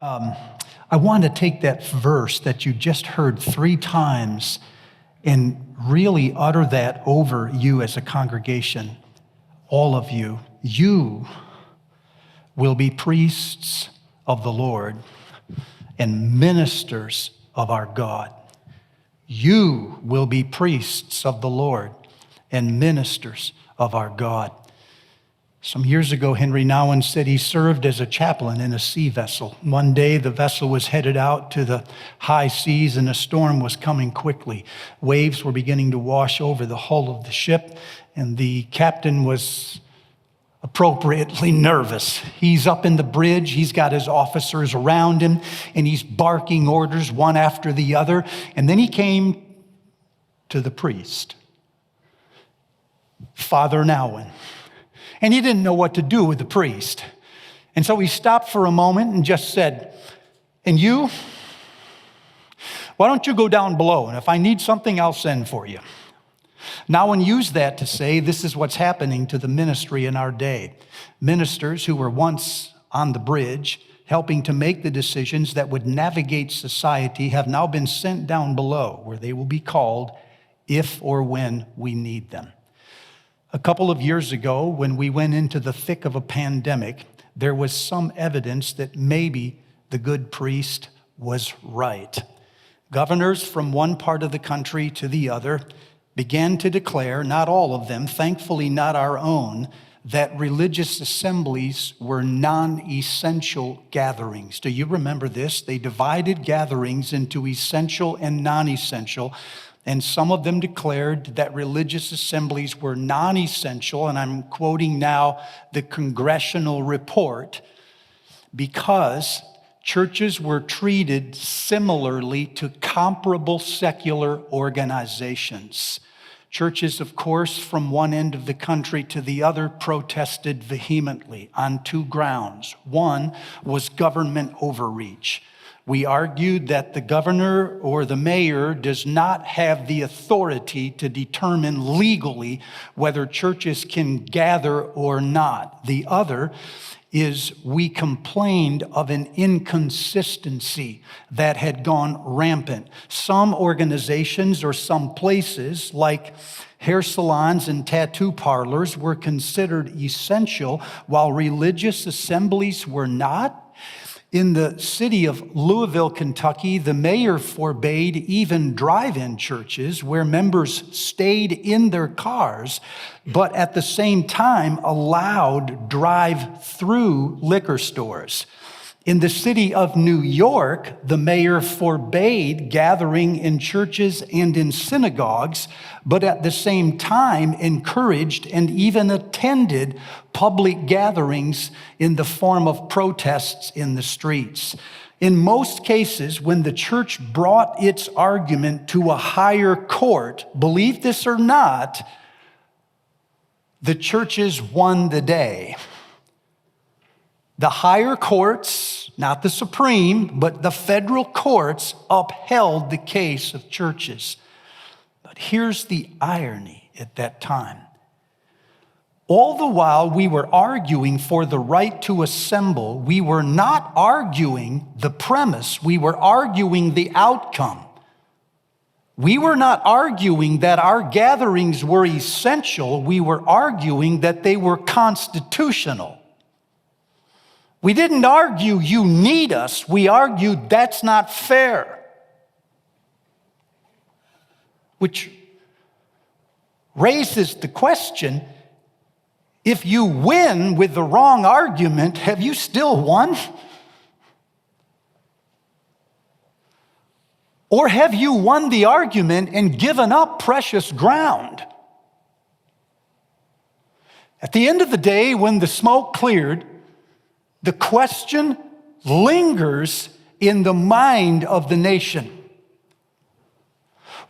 I want to take that verse that you just heard 3 times and really utter that over you as a congregation. All of you. You will be priests of the Lord and ministers of our God. You will be priests of the Lord and ministers of our God. Some years ago, Henry Nouwen said he served as a chaplain in a sea vessel. One day, the vessel was headed out to the high seas and a storm was coming quickly. Waves were beginning to wash over the hull of the ship, and the captain was appropriately nervous. He's up in the bridge, he's got his officers around him, and he's barking orders one after the other. And then he came to the priest, Father Nouwen. And he didn't know what to do with the priest. And so he stopped for a moment and just said, "And you, why don't you go down below? And if I need something, I'll send for you." Nouwen used that to say, this is what's happening to the ministry in our day. Ministers who were once on the bridge, helping to make the decisions that would navigate society, have now been sent down below, where they will be called if or when we need them. A couple of years ago, when we went into the thick of a pandemic, there was some evidence that maybe the good priest was right. Governors from one part of the country to the other began to declare, not all of them, thankfully not our own, that religious assemblies were non-essential gatherings. Do you remember this? They divided gatherings into essential and non-essential. And some of them declared that religious assemblies were non-essential, and I'm quoting now the congressional report, because churches were treated similarly to comparable secular organizations. Churches, of course, from one end of the country to the other protested vehemently on 2 grounds. One was government overreach. We argued that the governor or the mayor does not have the authority to determine legally whether churches can gather or not. The other is we complained of an inconsistency that had gone rampant. Some organizations or some places, like hair salons and tattoo parlors, were considered essential, while religious assemblies were not. In the city of Louisville, Kentucky, the mayor forbade even drive-in churches where members stayed in their cars, but at the same time allowed drive-through liquor stores. In the city of New York, the mayor forbade gathering in churches and in synagogues, but at the same time encouraged and even attended public gatherings in the form of protests in the streets. In most cases, when the church brought its argument to a higher court, believe this or not, the churches won the day. The higher courts, not the Supreme, but the federal courts upheld the case of churches. But here's the irony at that time. All the while we were arguing for the right to assemble, we were not arguing the premise, we were arguing the outcome. We were not arguing that our gatherings were essential, we were arguing that they were constitutional. We didn't argue you need us, we argued that's not fair. Which raises the question, if you win with the wrong argument, have you still won? Or have you won the argument and given up precious ground? At the end of the day, when the smoke cleared, the question lingers in the mind of the nation.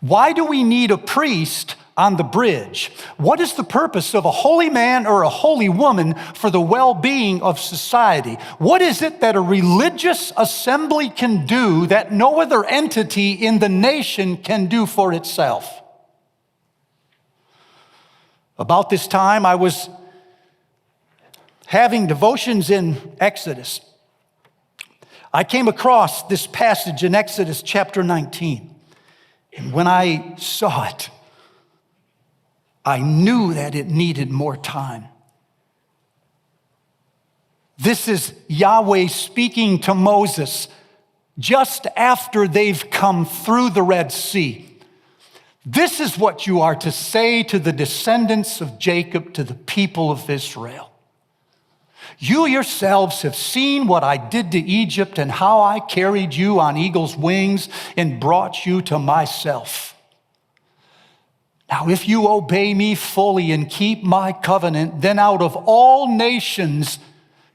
Why do we need a priest on the bridge? What is the purpose of a holy man or a holy woman for the well-being of society? What is it that a religious assembly can do that no other entity in the nation can do for itself? About this time, I was having devotions in Exodus. I came across this passage in Exodus chapter 19. And when I saw it, I knew that it needed more time. This is Yahweh speaking to Moses just after they've come through the Red Sea. This is what you are to say to the descendants of Jacob, to the people of Israel. You yourselves have seen what I did to Egypt and how I carried you on eagle's wings and brought you to myself. Now, if you obey me fully and keep my covenant, then out of all nations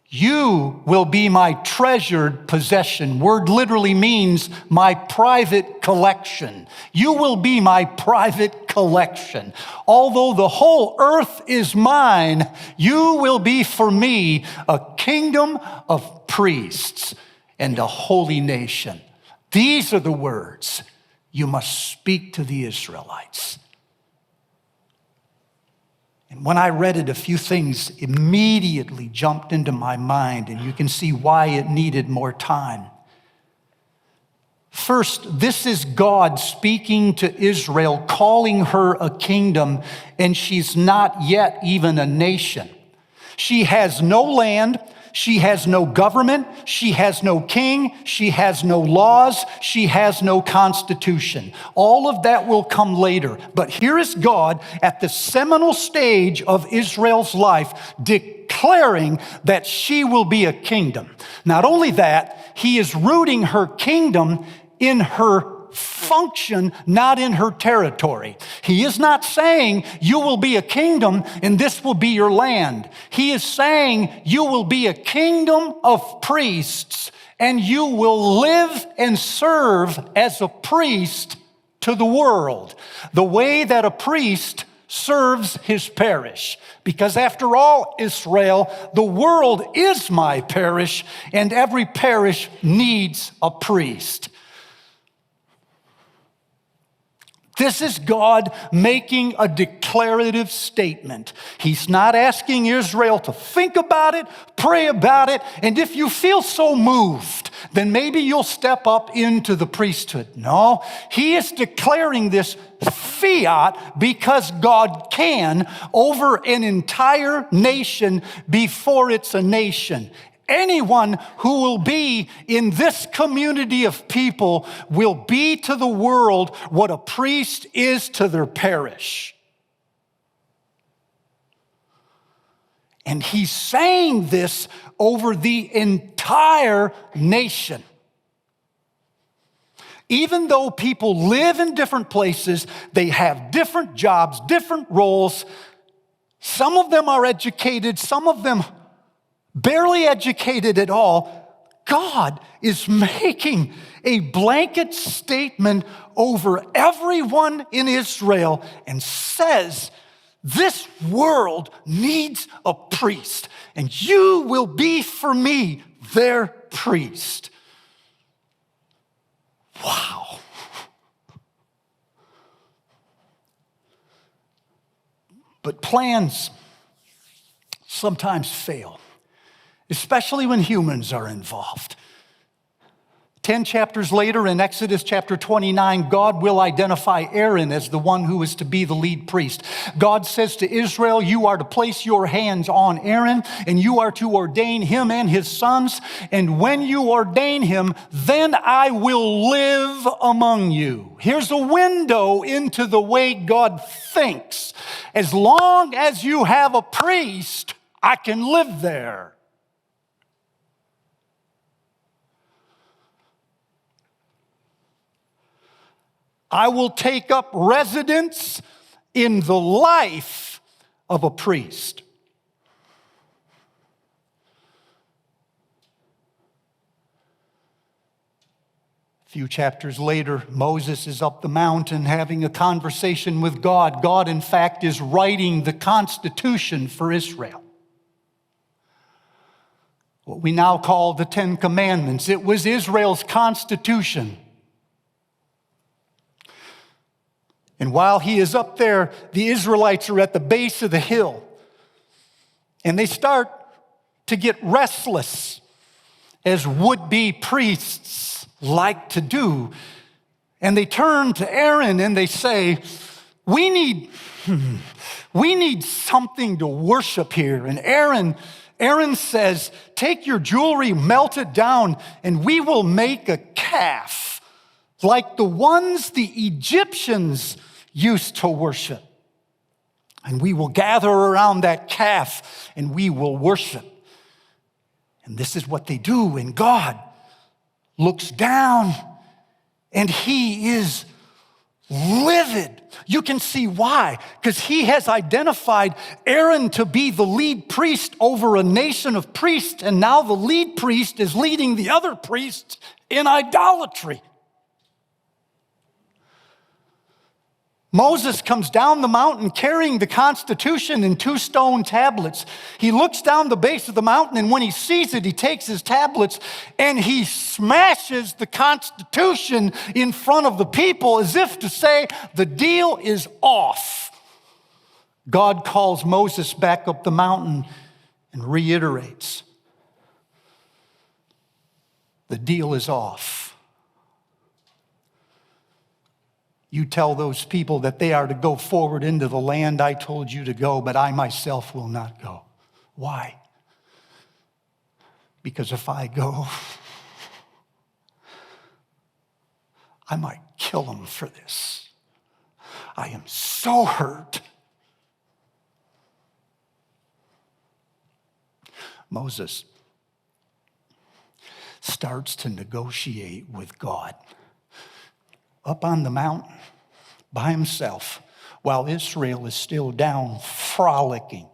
you will be my treasured possession. Word literally means my private collection. You will be my private collection. Although the whole earth is mine, you will be for me a kingdom of priests and a holy nation. These are the words you must speak to the Israelites. And when I read it, a few things immediately jumped into my mind, and you can see why it needed more time. First, this is God speaking to Israel, calling her a kingdom, and she's not yet even a nation. She has no land. She has no government. She has no king. She has no laws. She has no constitution. All of that will come later. But here is God at the seminal stage of Israel's life declaring that she will be a kingdom. Not only that, he is rooting her kingdom in her function, not in her territory. He is not saying you will be a kingdom and this will be your land. He is saying you will be a kingdom of priests and you will live and serve as a priest to the world, the way that a priest serves his parish. Because after all, Israel, the world is my parish and every parish needs a priest. This is God making a declarative statement. He's not asking Israel to think about it, pray about it, and if you feel so moved, then maybe you'll step up into the priesthood. No, he is declaring this fiat because God can over an entire nation before it's a nation. Anyone who will be in this community of people will be to the world what a priest is to their parish. And he's saying this over the entire nation. Even though people live in different places, they have different jobs, different roles. Some of them are educated, some of them barely educated at all. God is making a blanket statement over everyone in Israel and says, this world needs a priest, and you will be for me their priest. Wow. But plans sometimes fail, especially when humans are involved. 10 chapters later, in Exodus chapter 29, God will identify Aaron as the one who is to be the lead priest. God says to Israel, you are to place your hands on Aaron, and you are to ordain him and his sons. And when you ordain him, then I will live among you. Here's a window into the way God thinks. As long as you have a priest, I can live there. I will take up residence in the life of a priest. A few chapters later, Moses is up the mountain having a conversation with God. God, in fact, is writing the Constitution for Israel. What we now call the Ten Commandments. It was Israel's constitution. And while he is up there, the Israelites are at the base of the hill. And they start to get restless as would-be priests like to do. And they turn to Aaron and they say, we need something to worship here. And Aaron says, take your jewelry, melt it down, and we will make a calf like the ones the Egyptians used to worship. And we will gather around that calf and we will worship. And this is what they do. And God looks down and he is livid. You can see why. Because he has identified Aaron to be the lead priest over a nation of priests. And now the lead priest is leading the other priests in idolatry. Moses comes down the mountain carrying the Constitution in 2 stone tablets. He looks down the base of the mountain, and when he sees it, he takes his tablets and he smashes the Constitution in front of the people as if to say, the deal is off. God calls Moses back up the mountain and reiterates, the deal is off. You tell those people that they are to go forward into the land I told you to go, but I myself will not go. Why? Because if I go, I might kill them for this. I am so hurt. Moses starts to negotiate with God up on the mountain by himself while Israel is still down frolicking.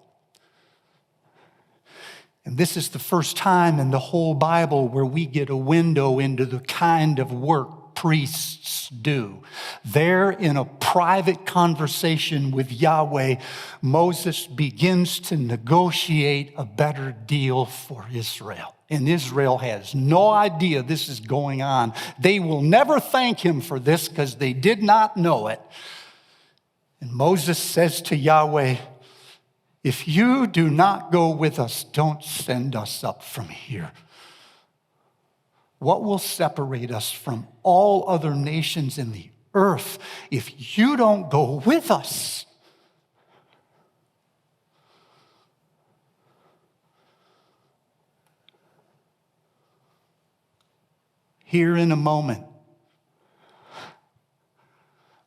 And this is the first time in the whole Bible where we get a window into the kind of work priests do. There, in a private conversation with Yahweh, Moses begins to negotiate a better deal for Israel. And Israel has no idea this is going on. They will never thank him for this because they did not know it. And Moses says to Yahweh, if you do not go with us, don't send us up from here. What will separate us from all other nations in the earth if you don't go with us? Here in a moment,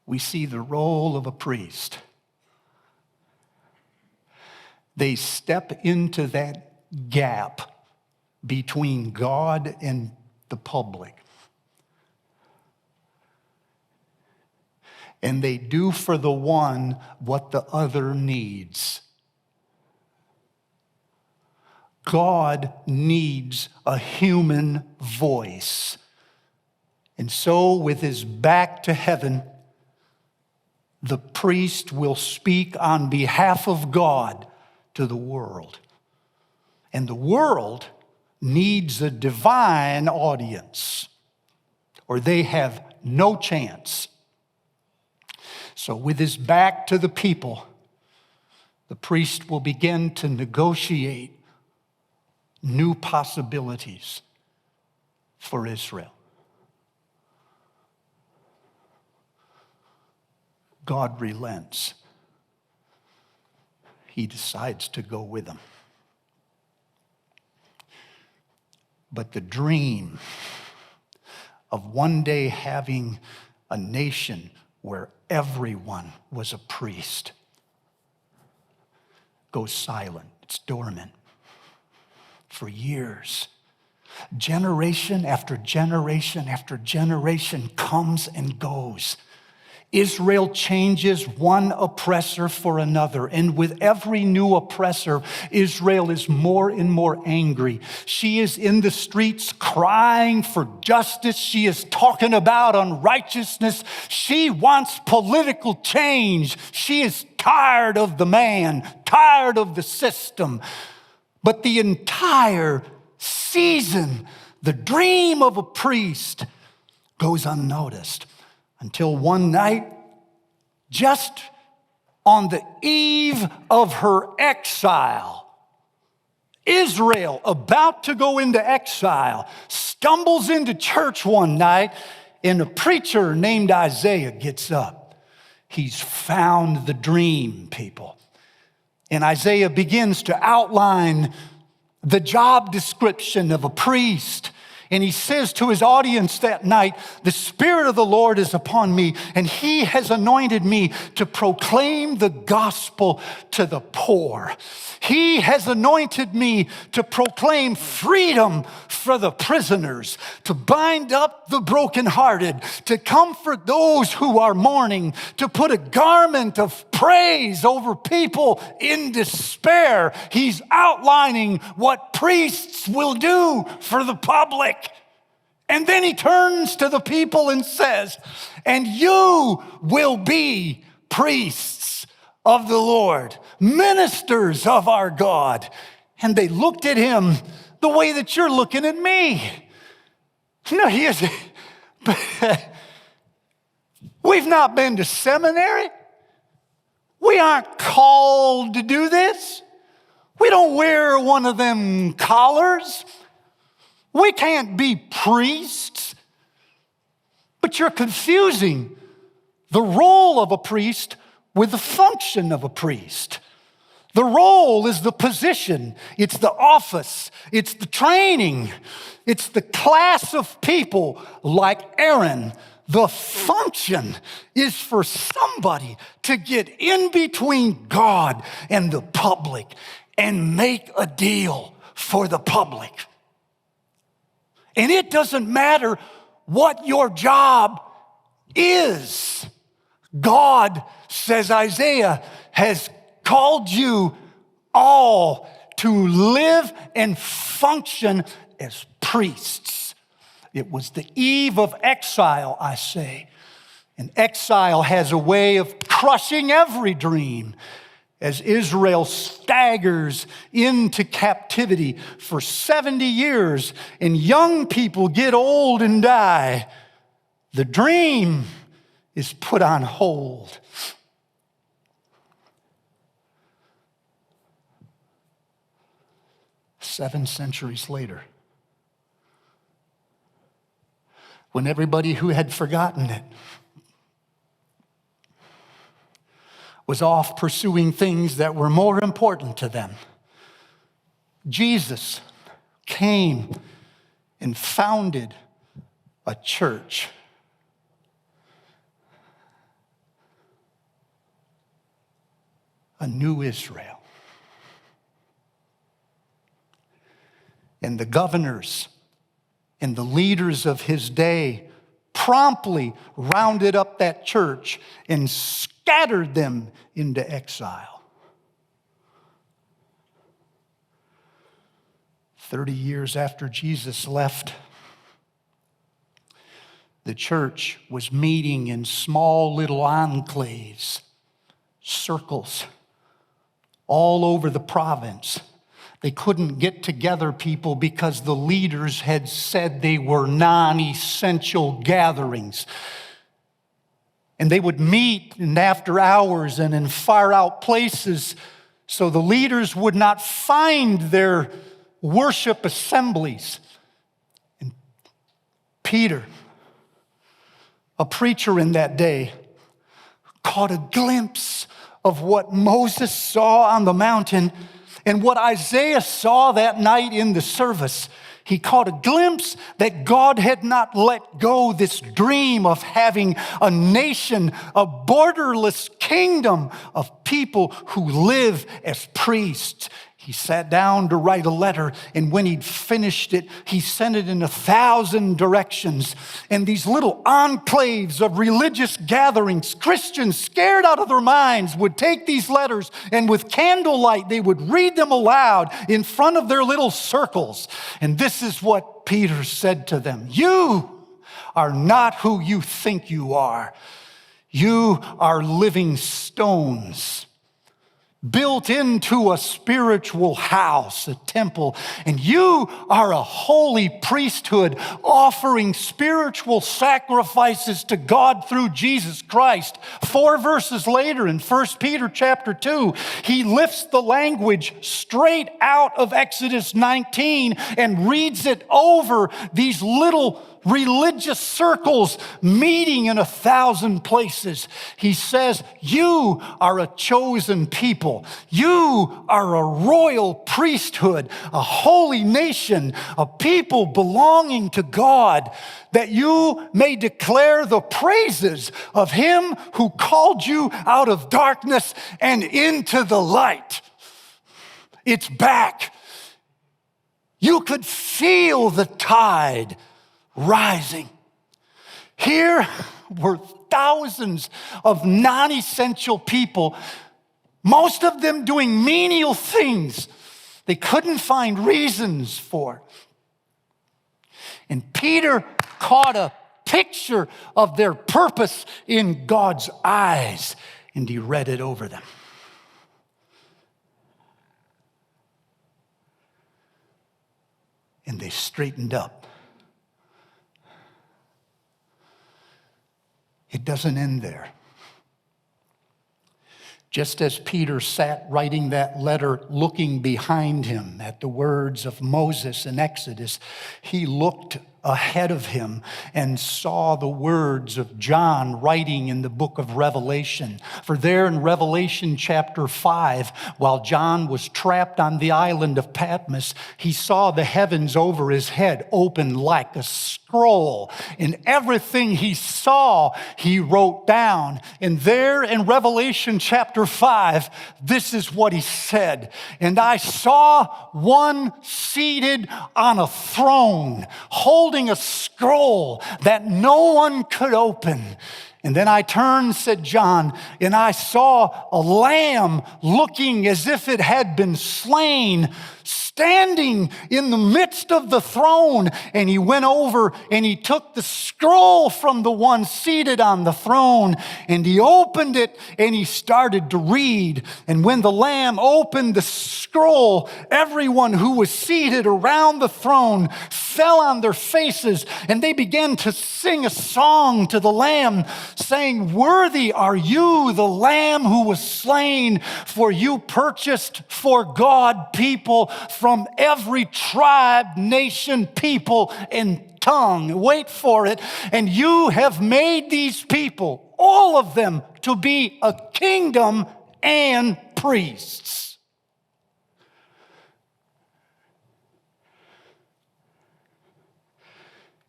we see the role of a priest. They step into that gap between God and the public. And they do for the one what the other needs. God needs a human voice. And so, with his back to heaven, the priest will speak on behalf of God to the world. And the world needs a divine audience, or they have no chance. So, with his back to the people, the priest will begin to negotiate new possibilities for Israel. God relents. He decides to go with them. But the dream of one day having a nation where everyone was a priest goes silent. It's dormant for years. Generation after generation after generation comes and goes. Israel changes one oppressor for another, and with every new oppressor, Israel is more and more angry. She is in the streets crying for justice. She is talking about unrighteousness. She wants political change. She is tired of the man, tired of the system. But the entire season, the dream of a priest goes unnoticed. Until one night, just on the eve of her exile, Israel, about to go into exile, stumbles into church one night, and a preacher named Isaiah gets up. He's found the dream, people. And Isaiah begins to outline the job description of a priest. And he says to his audience that night, the Spirit of the Lord is upon me, and he has anointed me to proclaim the gospel to the poor. He has anointed me to proclaim freedom for the prisoners, to bind up the brokenhearted, to comfort those who are mourning, to put a garment of praise over people in despair. He's outlining what priests will do for the public. And then he turns to the people and says, and you will be priests of the Lord, ministers of our God. And they looked at him the way that you're looking at me. No, he is. We've not been to seminary. We aren't called to do this. We don't wear one of them collars. We can't be priests. But you're confusing the role of a priest with the function of a priest. The role is the position, it's the office, it's the training, it's the class of people like Aaron. The function is for somebody to get in between God and the public and make a deal for the public. And it doesn't matter what your job is. God, says Isaiah, has called you all to live and function as priests. It was the eve of exile, I say. And exile has a way of crushing every dream. As Israel staggers into captivity for 70 years and young people get old and die, the dream is put on hold. Seven centuries later, when everybody who had forgotten it was off pursuing things that were more important to them, Jesus came and founded a church. A new Israel. And the governors and the leaders of his day promptly rounded up that church and scattered them into exile. 30 years after Jesus left, the church was meeting in small little enclaves, circles, all over the province. They couldn't get together, people, because the leaders had said they were non-essential gatherings. And they would meet in after hours and in far out places, so the leaders would not find their worship assemblies. And Peter, a preacher in that day, caught a glimpse of what Moses saw on the mountain and what Isaiah saw that night in the service. He caught a glimpse that God had not let go this dream of having a nation, a borderless kingdom of people who live as priests. He sat down to write a letter, and when he'd finished it, he sent it in 1,000 directions. And these little enclaves of religious gatherings, Christians scared out of their minds, would take these letters, and with candlelight, they would read them aloud in front of their little circles. And this is what Peter said to them: you are not who you think you are. You are living stones built into a spiritual house, a temple, and you are a holy priesthood offering spiritual sacrifices to God through Jesus Christ. 4 verses later in 1 Peter chapter 2, he lifts the language straight out of Exodus 19 and reads it over these little religious circles meeting in 1,000 places. He says, you are a chosen people. You are a royal priesthood, a holy nation, a people belonging to God, that you may declare the praises of him who called you out of darkness and into the light. It's back. You could feel the tide rising. Here were thousands of non-essential people, most of them doing menial things they couldn't find reasons for. And Peter caught a picture of their purpose in God's eyes, and he read it over them. And they straightened up. It doesn't end there. Just as Peter sat writing that letter, looking behind him at the words of Moses in Exodus, he looked ahead of him and saw the words of John writing in the book of Revelation. For there in Revelation chapter 5, while John was trapped on the island of Patmos, he saw the heavens over his head open like a scroll. And everything he saw, he wrote down. And there in Revelation chapter 5, this is what he said. And I saw one seated on a throne, holding a scroll that no one could open. And then I turned, said John, and I saw a lamb looking as if it had been slain, standing in the midst of the throne. And he went over and he took the scroll from the one seated on the throne, and he opened it and he started to read. And when the Lamb opened the scroll, everyone who was seated around the throne fell on their faces, and they began to sing a song to the Lamb, saying, "Worthy are you, the Lamb who was slain, for you purchased for God people from every tribe, nation, people, and tongue." Wait for it. "And you have made these people, all of them, to be a kingdom and priests."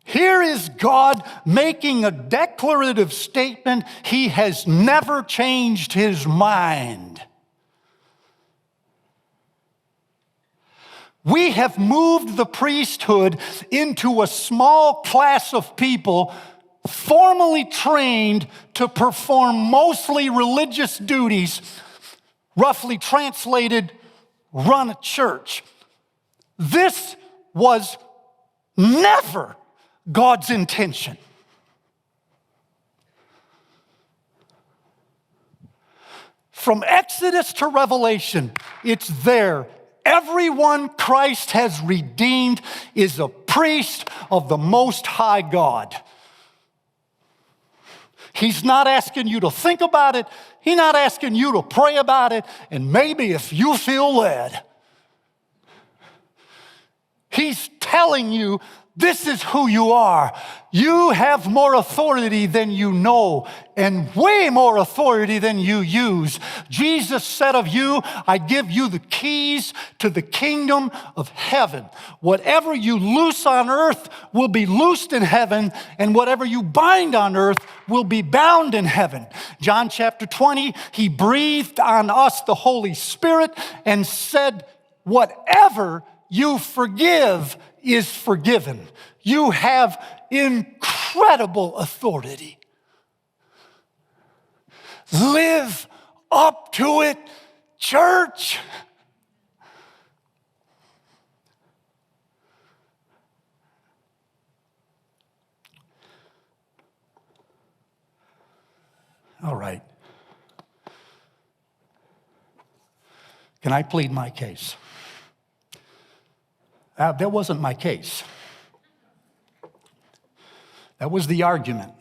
Here is God making a declarative statement. He has never changed his mind. We have moved the priesthood into a small class of people formally trained to perform mostly religious duties, roughly translated, run a church. This was never God's intention. From Exodus to Revelation, it's there. Everyone Christ has redeemed is a priest of the Most High God. He's not asking you to think about it. He's not asking you to pray about it. And maybe if you feel led, he's telling you, this is who you are. You have more authority than you know, and way more authority than you use. Jesus said of you, "I give you the keys to the kingdom of heaven. Whatever you loose on earth will be loosed in heaven, and whatever you bind on earth will be bound in heaven." John chapter 20, he breathed on us the Holy Spirit and said, "Whatever you forgive is forgiven." You have incredible authority. Live up to it, church. All right. Can I plead my case? That wasn't my case. That was the argument.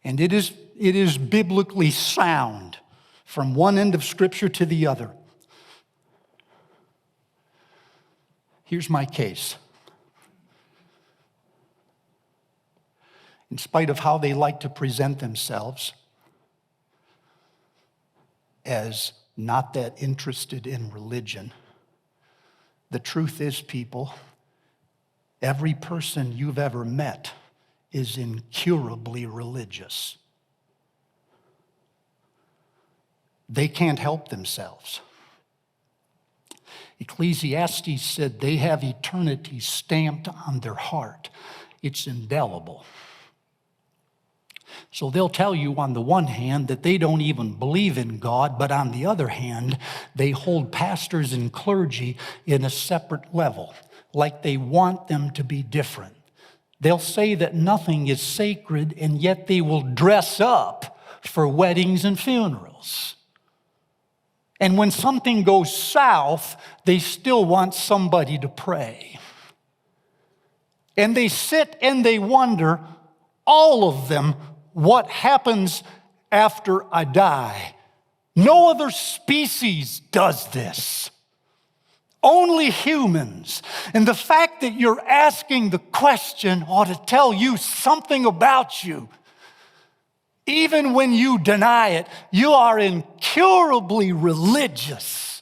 And it is biblically sound from one end of Scripture to the other. Here's my case. In spite of how they like to present themselves as not that interested in religion, the truth is, people, every person you've ever met is incurably religious. They can't help themselves. Ecclesiastes said they have eternity stamped on their heart. It's indelible. So they'll tell you on the one hand that they don't even believe in God, but on the other hand, they hold pastors and clergy in a separate level, like they want them to be different. They'll say that nothing is sacred, and yet they will dress up for weddings and funerals. And when something goes south, they still want somebody to pray. And they sit and they wonder, all of them, what happens after I die. No other species does this. Only humans. And the fact that you're asking the question ought to tell you something about you. Even when you deny it, you are incurably religious.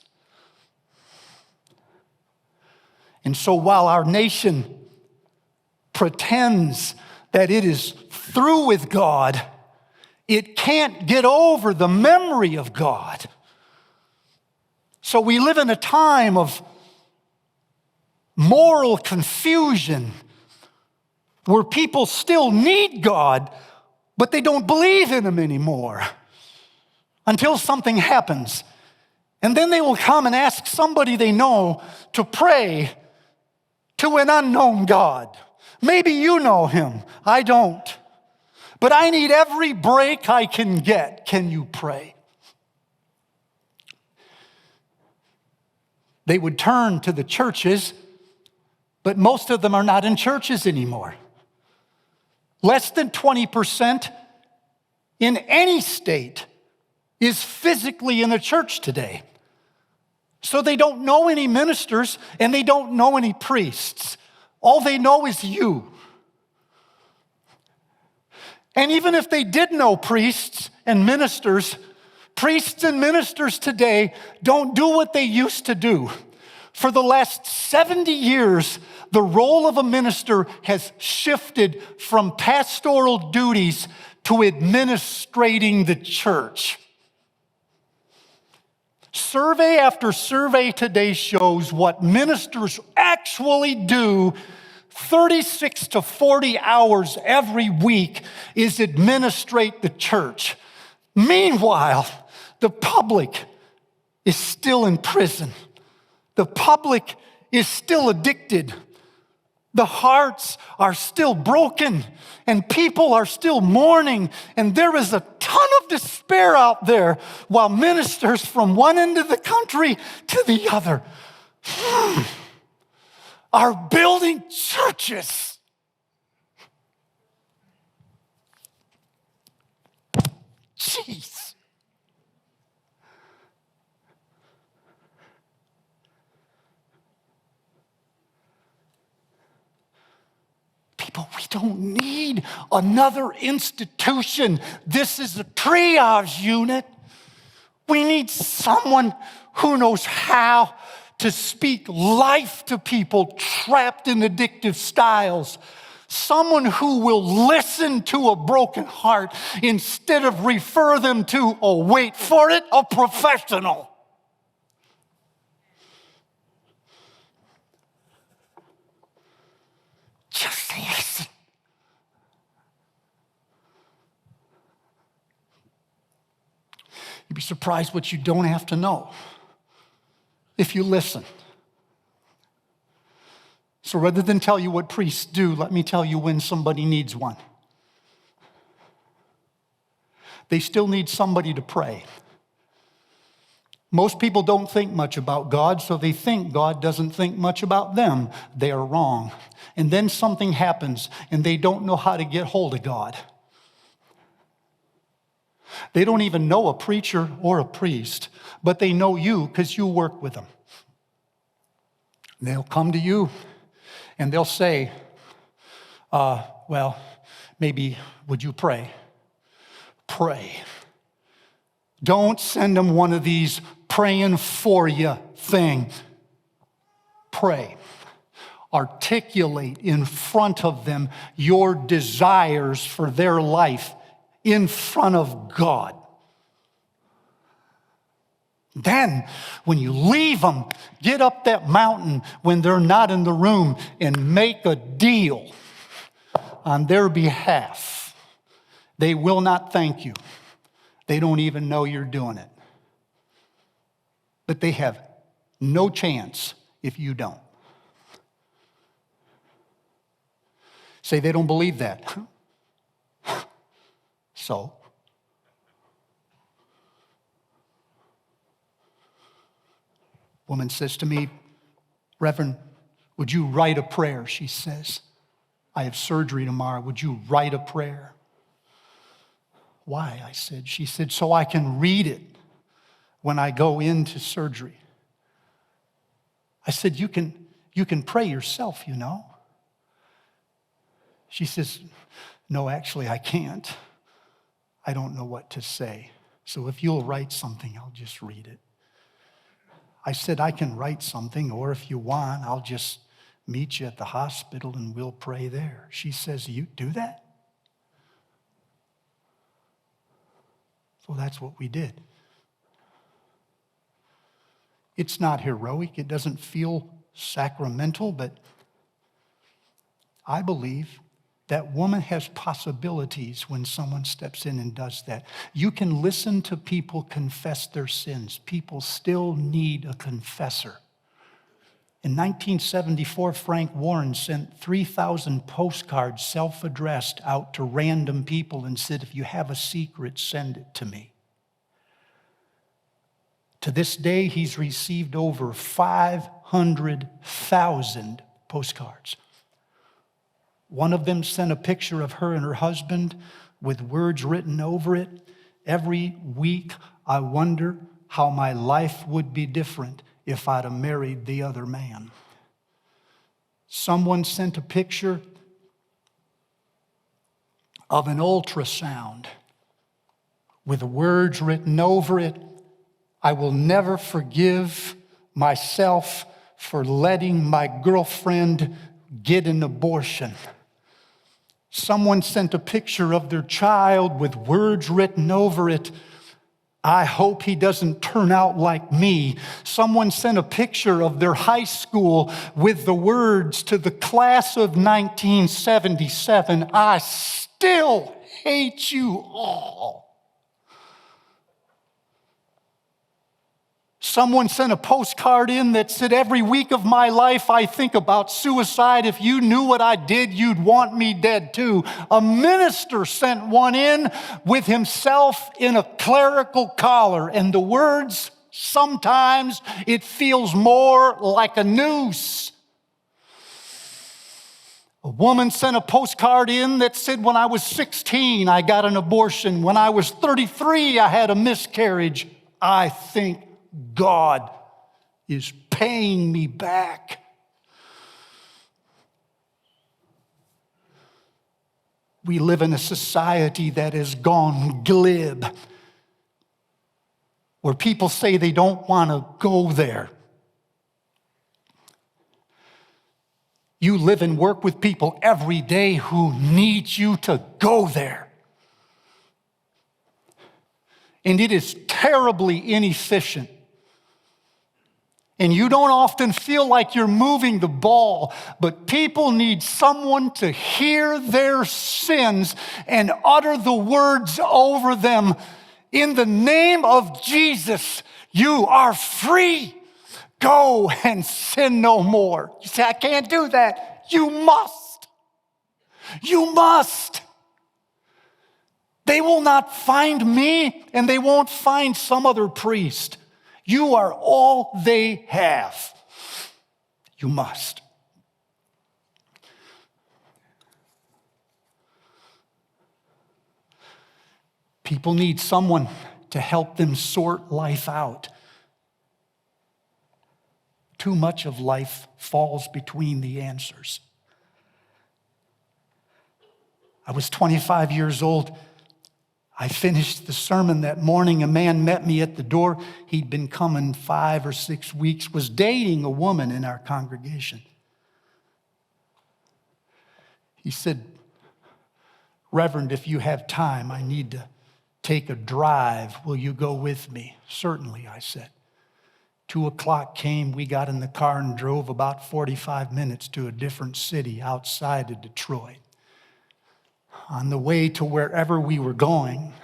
And so while our nation pretends that it is through with God, it can't get over the memory of God. So we live in a time of moral confusion where people still need God, but they don't believe in Him anymore until something happens. And then they will come and ask somebody they know to pray to an unknown God. Maybe you know Him. I don't. But I need every break I can get. Can you pray? They would turn to the churches, but most of them are not in churches anymore. Less than 20% in any state is physically in a church today. So they don't know any ministers and they don't know any priests. All they know is you. And even if they did know priests and ministers today don't do what they used to do. For the last 70 years, the role of a minister has shifted from pastoral duties to administrating the church. Survey after survey today shows what ministers actually do 36 to 40 hours every week is administrate the church. Meanwhile, the public is still in prison. The public is still addicted. The hearts are still broken, and people are still mourning, and there is a ton of despair out there while ministers from one end of the country to the other are building churches. Jeez. People, we don't need another institution. This is a triage unit. We need someone who knows how to speak life to people trapped in addictive styles. Someone who will listen to a broken heart instead of refer them to, oh, wait for it, a professional. Just listen. You'd be surprised what you don't have to know if you listen. So rather than tell you what priests do, let me tell you when somebody needs one. They still need somebody to pray. Most people don't think much about God, so they think God doesn't think much about them. They are wrong. And then something happens, and they don't know how to get hold of God. They don't even know a preacher or a priest, but they know you because you work with them. They'll come to you, and they'll say, well, maybe would you pray? Pray. Don't send them one of these praying for you thing. Pray. Articulate in front of them your desires for their life in front of God. Then, when you leave them, get up that mountain when they're not in the room and make a deal on their behalf. They will not thank you. They don't even know you're doing it. But they have no chance if you don't. Say they don't believe that. So? Woman says to me, Reverend, would you write a prayer? She says, I have surgery tomorrow. Would you write a prayer? Why? I said. She said, so I can read it when I go into surgery. I said, you can pray yourself, you know. She says, no, actually, I can't. I don't know what to say. So if you'll write something, I'll just read it. I said, I can write something, or if you want, I'll just meet you at the hospital and we'll pray there. She says, you do that? So that's what we did. It's not heroic. It doesn't feel sacramental, but I believe that woman has possibilities when someone steps in and does that. You can listen to people confess their sins. People still need a confessor. In 1974, Frank Warren sent 3,000 postcards, self-addressed, out to random people and said, if you have a secret, send it to me. To this day, he's received over 500,000 postcards. One of them sent a picture of her and her husband with words written over it. Every week, I wonder how my life would be different if I'd have married the other man. Someone sent a picture of an ultrasound with words written over it. I will never forgive myself for letting my girlfriend get an abortion. Someone sent a picture of their child with words written over it. I hope he doesn't turn out like me. Someone sent a picture of their high school with the words to the class of 1977, I still hate you all. Someone sent a postcard in that said, every week of my life I think about suicide. If you knew what I did, you'd want me dead too. A minister sent one in with himself in a clerical collar, and the words, sometimes it feels more like a noose. A woman sent a postcard in that said, when I was 16, I got an abortion. When I was 33, I had a miscarriage. I think God is paying me back. We live in a society that has gone glib, where people say they don't want to go there. You live and work with people every day who need you to go there. And it is terribly inefficient. And you don't often feel like you're moving the ball, but people need someone to hear their sins and utter the words over them. In the name of Jesus, you are free. Go and sin no more. You say, I can't do that. You must. You must. They will not find me, and they won't find some other priest. You are all they have. You must. People need someone to help them sort life out. Too much of life falls between the answers. I was 25 years old. I finished the sermon that morning. A man met me at the door. He'd been coming 5 or 6 weeks, was dating a woman in our congregation. He said, "Reverend, if you have time, I need to take a drive. Will you go with me?" "Certainly," I said. 2 o'clock came. We got in the car and drove about 45 minutes to a different city outside of Detroit. On the way to wherever we were going,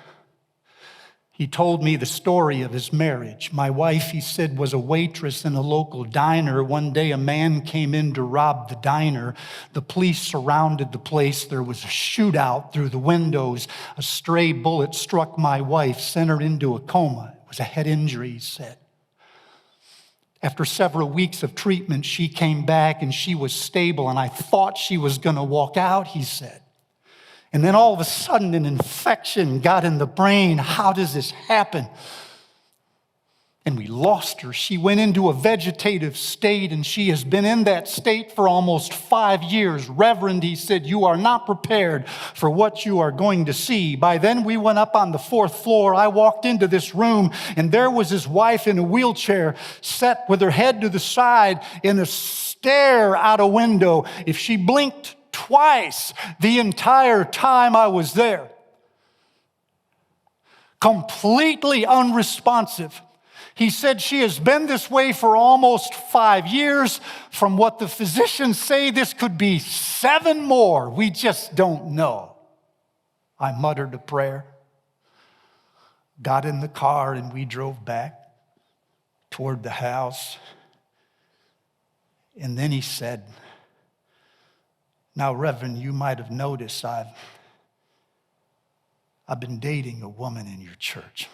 he told me the story of his marriage. My wife, he said, was a waitress in a local diner. One day a man came in to rob the diner. The police surrounded the place. There was a shootout through the windows. A stray bullet struck my wife, sent her into a coma. It was a head injury, he said. After several weeks of treatment, she came back and she was stable, and I thought she was going to walk out, he said. And then all of a sudden, an infection got in the brain. How does this happen? And we lost her. She went into a vegetative state, and she has been in that state for almost 5 years. Reverend, he said, you are not prepared for what you are going to see. By then, we went up on the 4th floor. I walked into this room, and there was his wife in a wheelchair, set with her head to the side in a stare out a window. If she blinked twice the entire time I was there. Completely unresponsive. He said she has been this way for almost 5 years. From what the physicians say, this could be 7 more. We just don't know. I muttered a prayer, got in the car, and we drove back toward the house. And then he said, "Now, Reverend, you might have noticed I've been dating a woman in your church."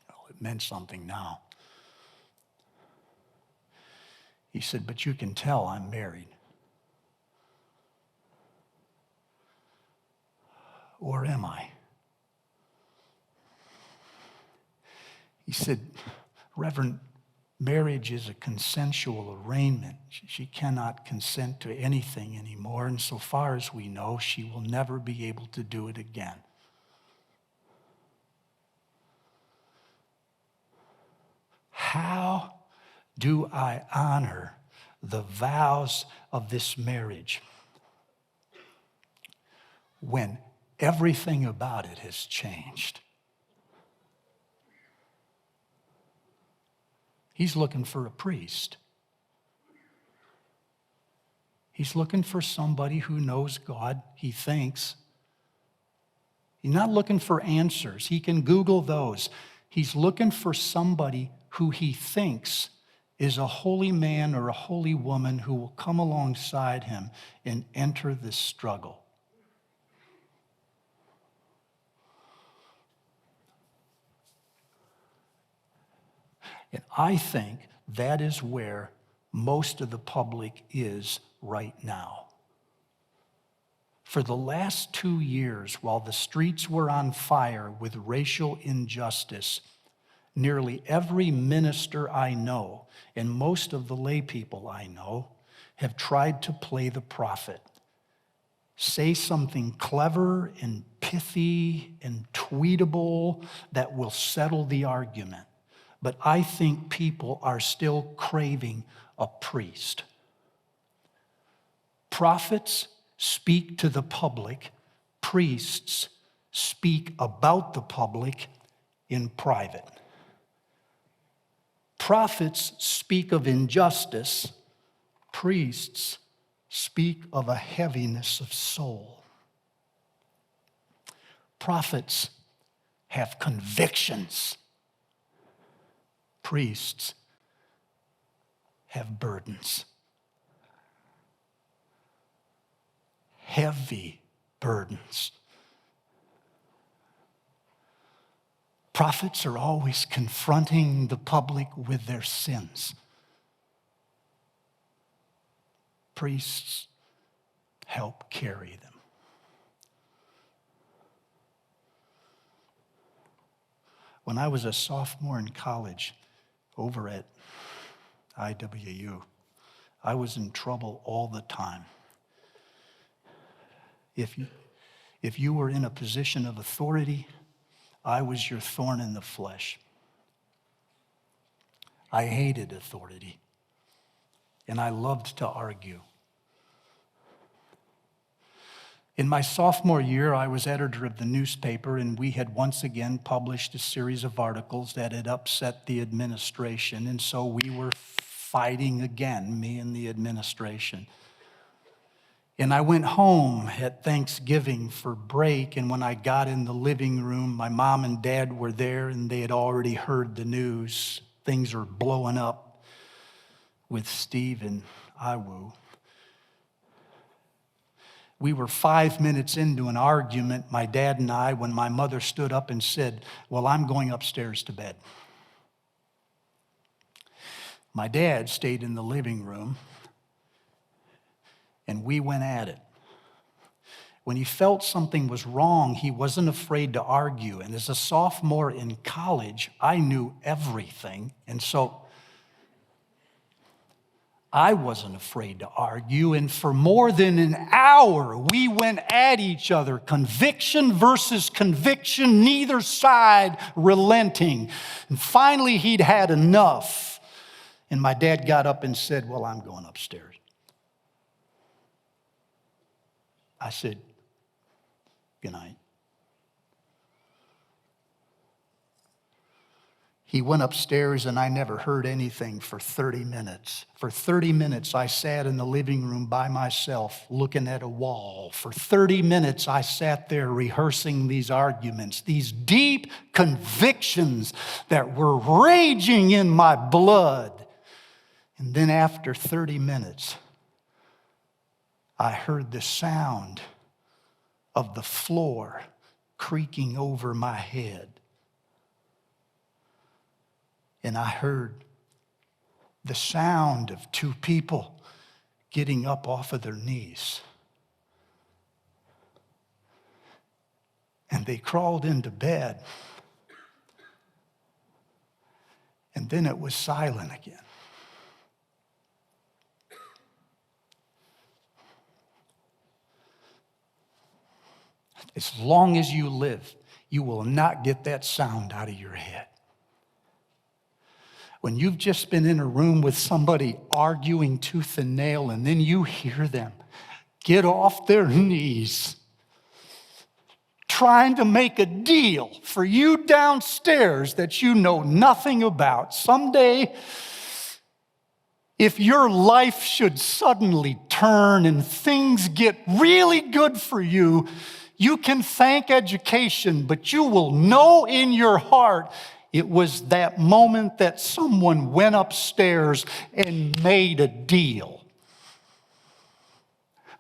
Well, it meant something now. He said, "But you can tell I'm married." Or am I? He said, "Reverend, marriage is a consensual arrangement. She cannot consent to anything anymore, and so far as we know, she will never be able to do it again." How do I honor the vows of this marriage when everything about it has changed? He's looking for a priest. He's looking for somebody who knows God, he thinks. He's not looking for answers. He can Google those. He's looking for somebody who he thinks is a holy man or a holy woman who will come alongside him and enter this struggle. And I think that is where most of the public is right now. For the last 2 years, while the streets were on fire with racial injustice, nearly every minister I know and most of the lay people I know have tried to play the prophet. Say something clever and pithy and tweetable that will settle the argument. But I think people are still craving a priest. Prophets speak to the public. Priests speak about the public in private. Prophets speak of injustice. Priests speak of a heaviness of soul. Prophets have convictions. Priests have burdens. Heavy burdens. Prophets are always confronting the public with their sins. Priests help carry them. When I was a sophomore in college over at IWU, I was in trouble all the time. If you were in a position of authority, I was your thorn in the flesh. I hated authority, and I loved to argue. In my sophomore year, I was editor of the newspaper, and we had once again published a series of articles that had upset the administration, and so we were fighting again, me and the administration. And I went home at Thanksgiving for break, and when I got in the living room, my mom and dad were there, and they had already heard the news. Things are blowing up with Steve and Iwu. We were 5 minutes into an argument, my dad and I, when my mother stood up and said, "Well, I'm going upstairs to bed." My dad stayed in the living room, and we went at it. When he felt something was wrong, he wasn't afraid to argue. And as a sophomore in college, I knew everything. And so I wasn't afraid to argue. And for more than an hour, we went at each other, conviction versus conviction, neither side relenting. And finally, he'd had enough. And my dad got up and said, "Well, I'm going upstairs." I said, "Good night." He went upstairs, and I never heard anything for 30 minutes. For 30 minutes, I sat in the living room by myself, looking at a wall. For 30 minutes, I sat there rehearsing these arguments, these deep convictions that were raging in my blood. And then after 30 minutes, I heard the sound of the floor creaking over my head. And I heard the sound of two people getting up off of their knees. And they crawled into bed. And then it was silent again. As long as you live, you will not get that sound out of your head. When you've just been in a room with somebody arguing tooth and nail, and then you hear them get off their knees, trying to make a deal for you downstairs that you know nothing about. Someday, if your life should suddenly turn and things get really good for you, you can thank education, but you will know in your heart it was that moment that someone went upstairs and made a deal.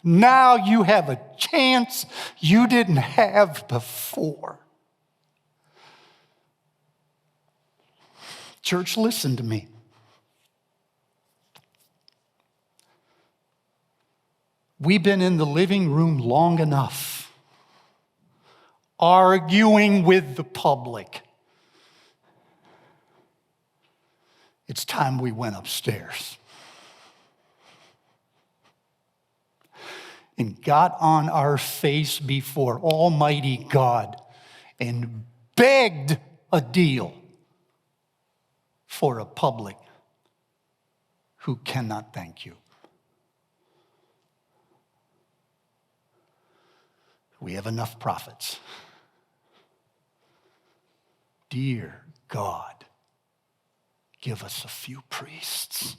Now you have a chance you didn't have before. Church, listen to me. We've been in the living room long enough, arguing with the public. It's time we went upstairs and got on our face before Almighty God and begged a deal for a public who cannot thank you. We have enough prophets. Dear God, give us a few priests.